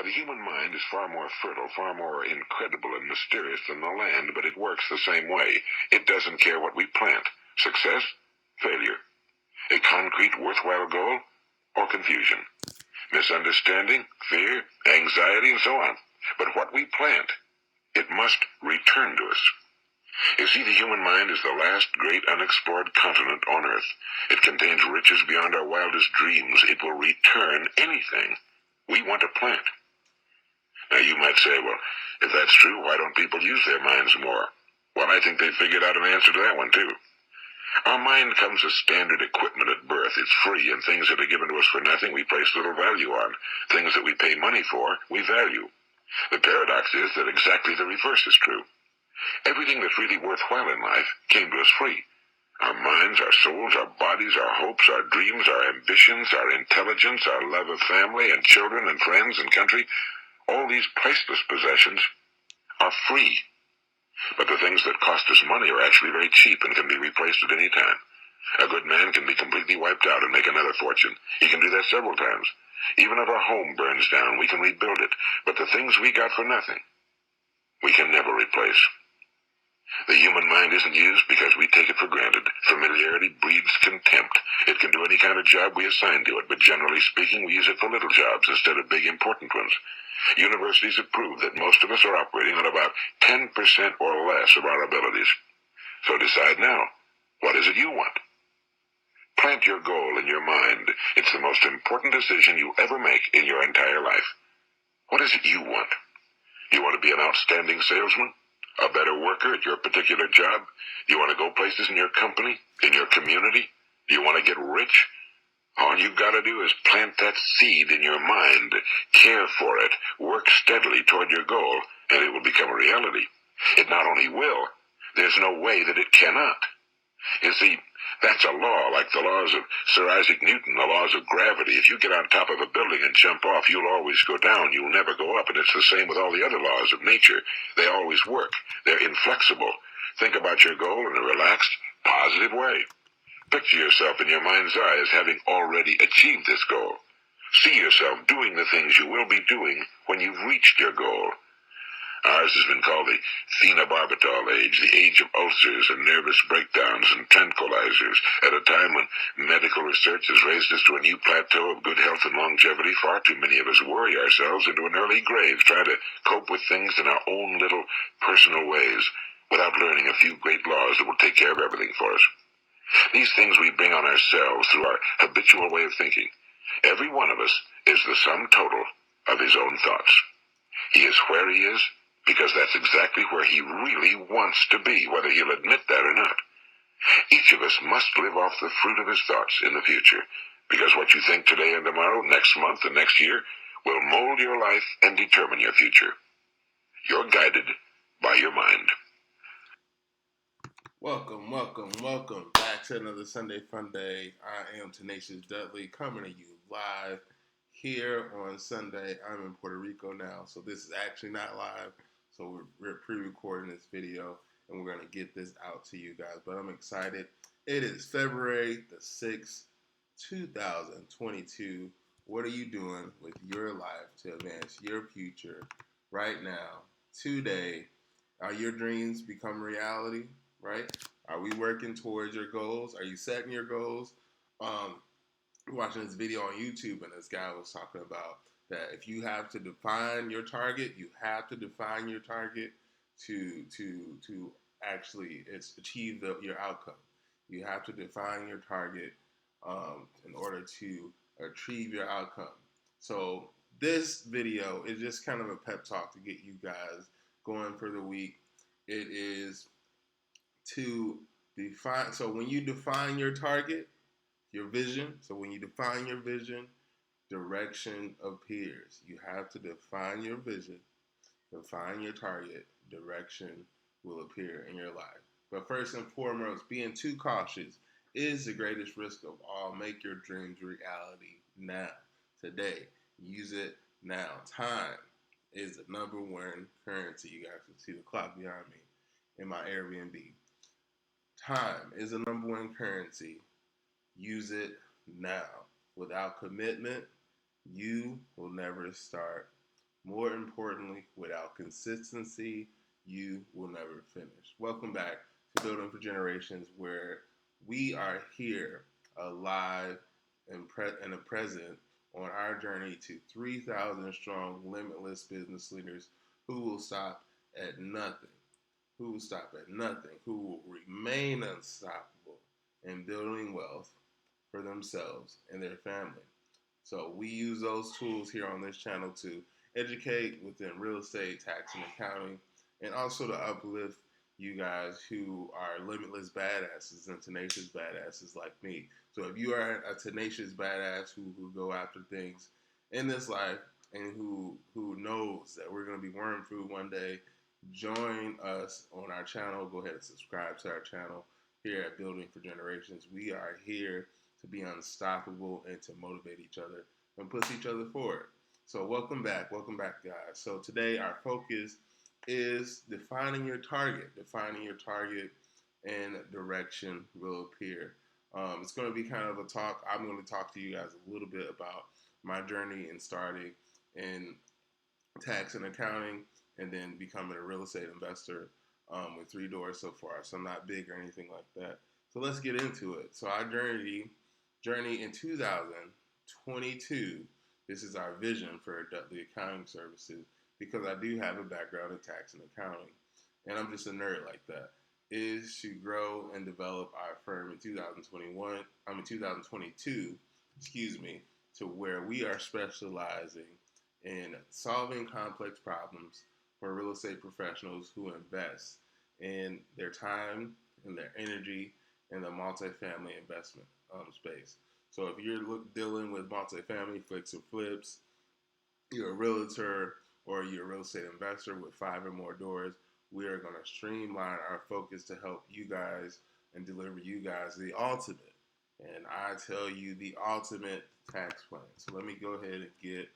the human mind is far more fertile, far more incredible and mysterious than the land, but it works the same way. It doesn't care what we plant. Success, failure. A concrete, worthwhile goal, or confusion. Misunderstanding, fear, anxiety, and so on. But what we plant, it must return to us. You see, the human mind is the last great unexplored continent on Earth. It contains riches beyond our wildest dreams. It will return anything we want to plant. Now, you might say, well, if that's true, why don't people use their minds more? Well, I think they figured out an answer to that one, too. Our mind comes as standard equipment at birth. It's free, and things that are given to us for nothing we place little value on. Things that we pay money for, we value. The paradox is that exactly the reverse is true. Everything that's really worthwhile in life came to us free. Our minds, our souls, our bodies, our hopes, our dreams, our ambitions, our intelligence, our love of family and children and friends and country, all these priceless possessions are free. But the things that cost us money are actually very cheap and can be replaced at any time. A good man can be completely wiped out and make another fortune. He can do that several times. Even if our home burns down, we can rebuild it. But the things we got for nothing, we can never replace. The human mind isn't used because we take it for granted. Familiarity breeds contempt. It can do any kind of job we assign to it, but generally speaking, we use it for little jobs instead of big, important ones. Universities have proved that most of us are operating on about 10% or less of our abilities. So decide now, what is it you want? Plant your goal in your mind. It's the most important decision you ever make in your entire life. What is it you want? You want to be an outstanding salesman? A better worker at your particular job? You want to go places in your company? In your community? Do you want to get rich? All you've got to do is plant that seed in your mind, care for it, work steadily toward your goal, and it will become a reality. It not only will, there's no way that it cannot. You see, that's a law, like the laws of Sir Isaac Newton, the laws of gravity. If you get on top of a building and jump off, you'll always go down. You'll never go up. And it's the same with all the other laws of nature. They always work. They're inflexible. Think about your goal in a relaxed, positive way. Picture yourself in your mind's eye as having already achieved this goal. See yourself doing the things you will be doing when you've reached your goal. Ours has been called the phenobarbital age, the age of ulcers and nervous breakdowns and tranquilizers. At a time when medical research has raised us to a new plateau of good health and longevity, far too many of us worry ourselves into an early grave, trying to cope with things in our own little personal ways, without learning a few great laws that will take care of everything for us. These things we bring on ourselves through our habitual way of thinking. Every one of us is the sum total of his own thoughts. He is where he is because that's exactly where he really wants to be, whether he'll admit that or not. Each of us must live off the fruit of his thoughts in the future, because what you think today and tomorrow, next month and next year, will mold your life and determine your future. You're guided by your mind. Welcome back to another Sunday Fun Day. I am Tenacious Dudley, coming to you live here on Sunday. I'm in Puerto Rico now, so this is actually not live. So we're pre-recording this video, and we're going to get this out to you guys. But I'm excited. It is February the 6th, 2022. What are you doing with your life to advance your future right now, today? Are your dreams become reality? Right? Are we working towards your goals? Are you setting your goals? Watching this video on YouTube, and this guy was talking about that if you have to define your target, you have to define your target to actually achieve your outcome. You have to define your target in order to achieve your outcome. So this video is just kind of a pep talk to get you guys going for the week. It is to define. So when you define your target, your vision. So when you define your vision, direction appears. You have to define your vision, define your target, direction will appear in your life. But first and foremost, being too cautious is the greatest risk of all. Make your dreams reality now, today. Use it now. Time is the number one currency. You guys can see the clock behind me in my Airbnb. Time is the number one currency. Use it now. Without commitment, you will never start. More importantly, without consistency, you will never finish. Welcome back to Building for Generations, where we are here alive and a present on our journey to 3,000 strong, limitless business leaders who will stop at nothing, who will remain unstoppable in building wealth for themselves and their family. So we use those tools here on this channel to educate within real estate, tax, and accounting, and also to uplift you guys who are limitless badasses and tenacious badasses like me. So if you are a tenacious badass who go after things in this life and who knows that we're going to be worm food one day, join us on our channel. Go ahead and subscribe to our channel here at Building for Generations. We are here to be unstoppable and to motivate each other and push each other forward. So welcome back, guys. So today our focus is defining your target. Defining your target and direction will appear. It's going to be kind of a talk. I'm going to talk to you guys a little bit about my journey in starting in tax and accounting and then becoming a real estate investor with 3 doors so far. So I'm not big or anything like that. So let's get into it. So our journey in 2022. This is our vision for Dudley Accounting Services because I do have a background in tax and accounting, and I'm just a nerd like that. Is to grow and develop our firm in 2022, to where we are specializing in solving complex problems for real estate professionals who invest in their time and their energy in the multifamily investment space. So if you're dealing with multifamily fix and flips, you're a realtor or you're a real estate investor with 5 or more doors, we are going to streamline our focus to help you guys and deliver you guys the ultimate. And I tell you, the ultimate tax plan. So let me go ahead and get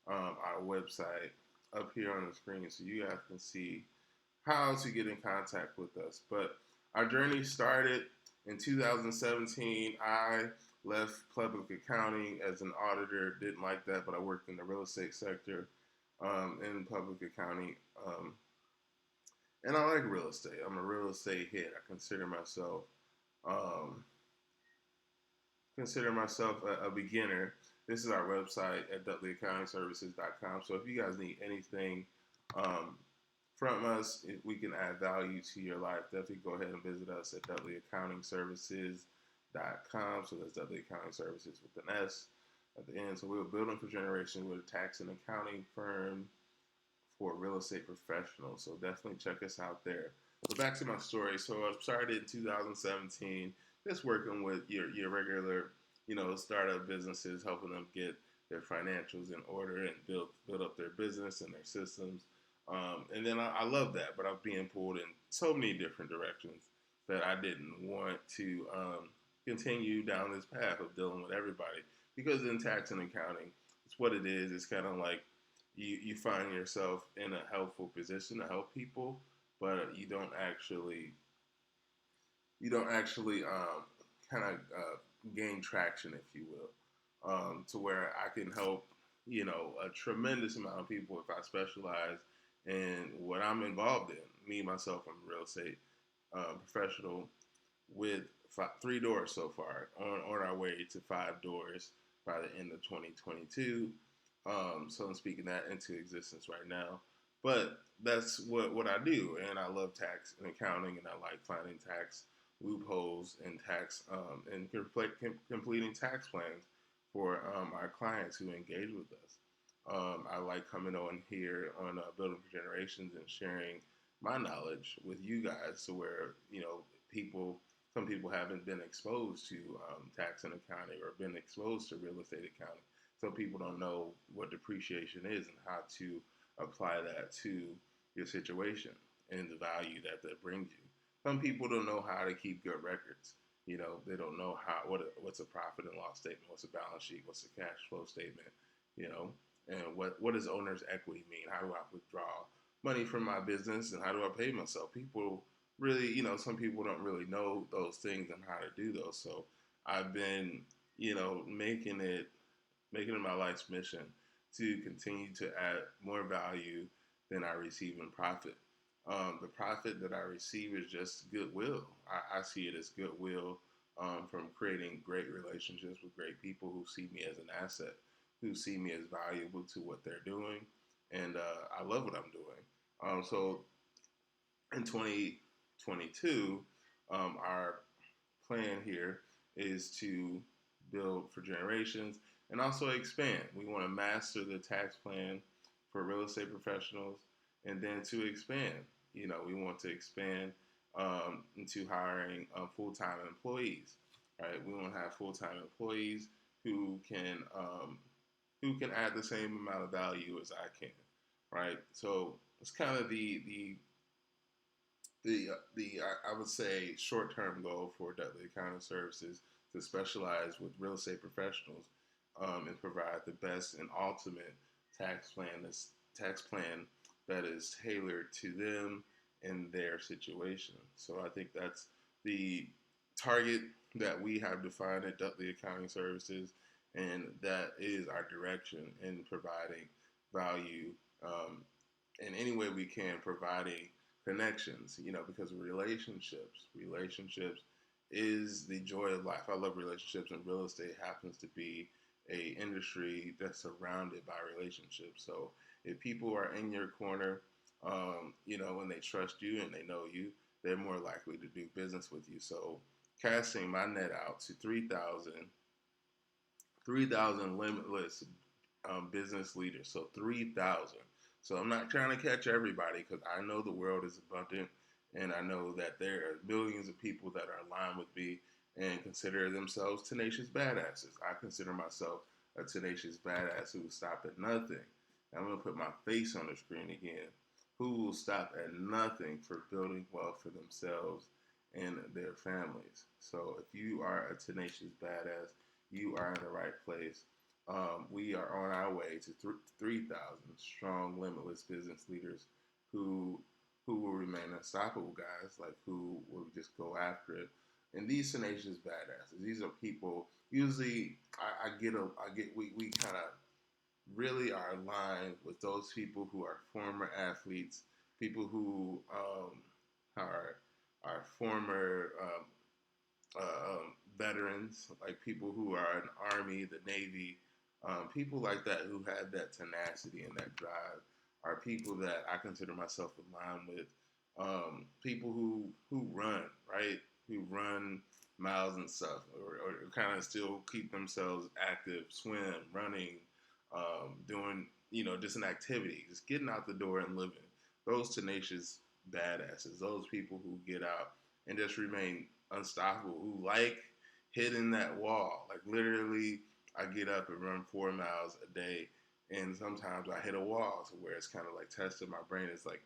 our website up here on the screen so you guys can see how to get in contact with us. But our journey started in 2017. I left public accounting as an auditor. Didn't like that, but I worked in the real estate sector in public accounting. And I like real estate. I'm a real estate head. I consider myself a beginner. This is our website at dudleyaccountingservices.com. So if you guys need anything from us, if we can add value to your life, definitely go ahead and visit us at dudleyaccountingservices.com. So that's Dudley Accounting Services with an S at the end. So we're building for generations. We're a tax and accounting firm for real estate professionals. So definitely check us out there. But back to my story. So I started in 2017, just working with your regular, startup businesses, helping them get their financials in order and build up their business and their systems. And then I love that, but I'm being pulled in so many different directions that I didn't want to continue down this path of dealing with everybody. Because in tax and accounting, it's what it is. It's kind of like you find yourself in a helpful position to help people, but you don't actually kind of gain traction, if you will, to where I can help a tremendous amount of people if I specialize in what I'm involved in. Me myself, I'm a real estate professional with 3 doors so far, on our way to 5 doors by the end of 2022. So I'm speaking that into existence right now. But that's what I do, and I love tax and accounting, and I like finding tax loopholes and tax and completing tax plans for our clients who engage with us. I like coming on here on Building for Generations and sharing my knowledge with you guys, to where some people haven't been exposed to tax and accounting or been exposed to real estate accounting. Some people don't know what depreciation is and how to apply that to your situation and the value that brings you. Some people don't know how to keep good records. They don't know what's a profit and loss statement, what's a balance sheet, what's a cash flow statement, and what does owner's equity mean? How do I withdraw money from my business, and how do I pay myself? People really, some people don't really know those things and how to do those. So I've been, making it my life's mission to continue to add more value than I receive in profit. The profit that I receive is just goodwill. I see it as goodwill from creating great relationships with great people who see me as an asset, who see me as valuable to what they're doing, and I love what I'm doing. So in 2022, our plan here is to build for generations and also expand. We want to master the tax plan for real estate professionals and then to expand. We want to expand into hiring full-time employees, right? We want to have full-time employees who can add the same amount of value as I can, right? So it's kind of I would say short term goal for Dudley Accounting Services to specialize with real estate professionals and provide the best and ultimate tax plan that is tailored to them and their situation. So I think that's the target that we have defined at Dudley Accounting Services, and that is our direction in providing value in any way we can, providing connections, because relationships is the joy of life. I love relationships, and real estate happens to be a industry that's surrounded by relationships. So if people are in your corner, and they trust you and they know you, they're more likely to do business with you. So casting my net out to 3,000 limitless business leaders. So 3,000. So I'm not trying to catch everybody because I know the world is abundant, and I know that there are millions of people that are aligned with me and consider themselves tenacious badasses. I consider myself a tenacious badass who will stop at nothing. I'm going to put my face on the screen again. Who will stop at nothing for building wealth for themselves and their families. So if you are a tenacious badass, you are in the right place. We are on our way to 3,000 strong, limitless business leaders who will remain unstoppable, guys. Like who will just go after it. And these tenacious badasses, these are people. Usually, we kind of really are aligned with those people who are former athletes, people who are former veterans, like people who are in the Army, the Navy, people like that who have that tenacity and that drive are people that I consider myself aligned with. People who run, right? Who run miles and stuff, or kind of still keep themselves active, swim, running, doing, just an activity, just getting out the door and living. Those tenacious badasses, those people who get out and just remain unstoppable, who like hitting that wall. Like literally, I get up and run 4 miles a day, and sometimes I hit a wall to where it's kind of like testing my brain. It's like,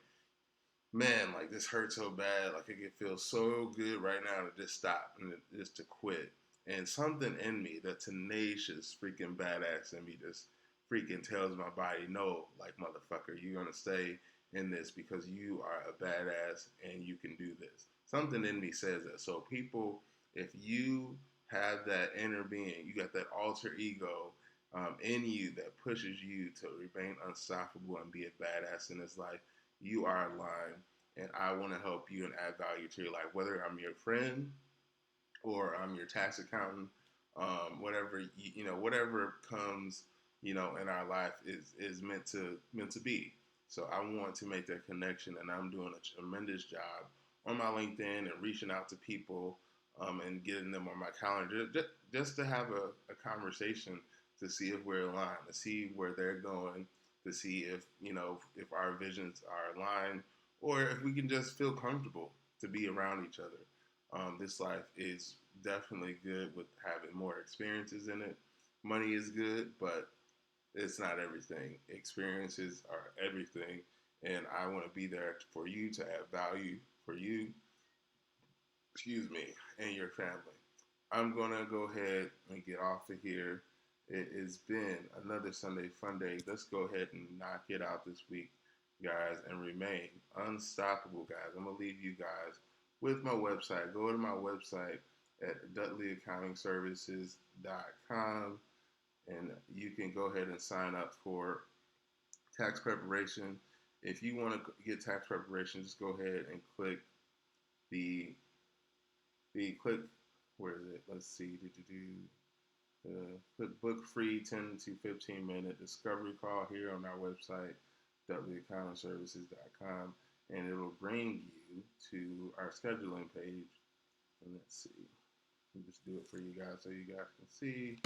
man, like this hurts so bad. Like it feels so good right now to just stop and just to quit. And something in me, that tenacious freaking badass in me, just freaking tells my body, no, like motherfucker, you're gonna stay in this because you are a badass and you can do this. Something in me says that. So people, if you have that inner being, you got that alter ego in you that pushes you to remain unstoppable and be a badass in this life, you are aligned, and I want to help you and add value to your life. Whether I'm your friend or I'm your tax accountant, whatever whatever comes, in our life is meant to be. So I want to make that connection, and I'm doing a tremendous job on my LinkedIn and reaching out to people and getting them on my calendar just to have a conversation to see if we're aligned, to see where they're going, to see if our visions are aligned, or if we can just feel comfortable to be around each other. This life is definitely good with having more experiences in it. Money is good, but it's not everything. Experiences are everything, and I want to be there for you to add value for you, and your family. I'm going to go ahead and get off of here. It has been another Sunday Fun Day. Let's go ahead and knock it out this week, guys, and remain unstoppable, guys. I'm going to leave you guys with my website. Go to my website at dudleyaccountingservices.com, and you can can go ahead and sign up for tax preparation. If you want to get tax preparation, just go ahead and click the click, where is it? Let's see. Click book free 10 to 15-minute discovery call here on our website, waccountingservices.com, and it'll bring you to our scheduling page. And let's see. Let me just do it for you guys so you guys can see.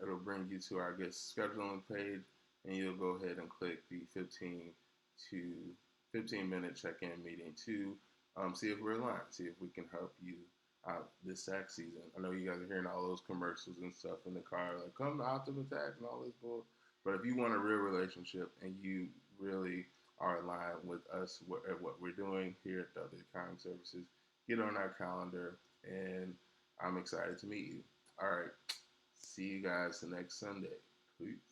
It'll bring you to our guest scheduling page, and you'll go ahead and click the 15-minute check-in meeting to see if we're aligned, see if we can help you out this tax season. I know you guys are hearing all those commercials and stuff in the car, like come to Optima Tax and all this bull. But if you want a real relationship and you really are aligned with us at what we're doing here at the Accounting Services, get on our calendar, and I'm excited to meet you. All right. See you guys the next Sunday. Peace.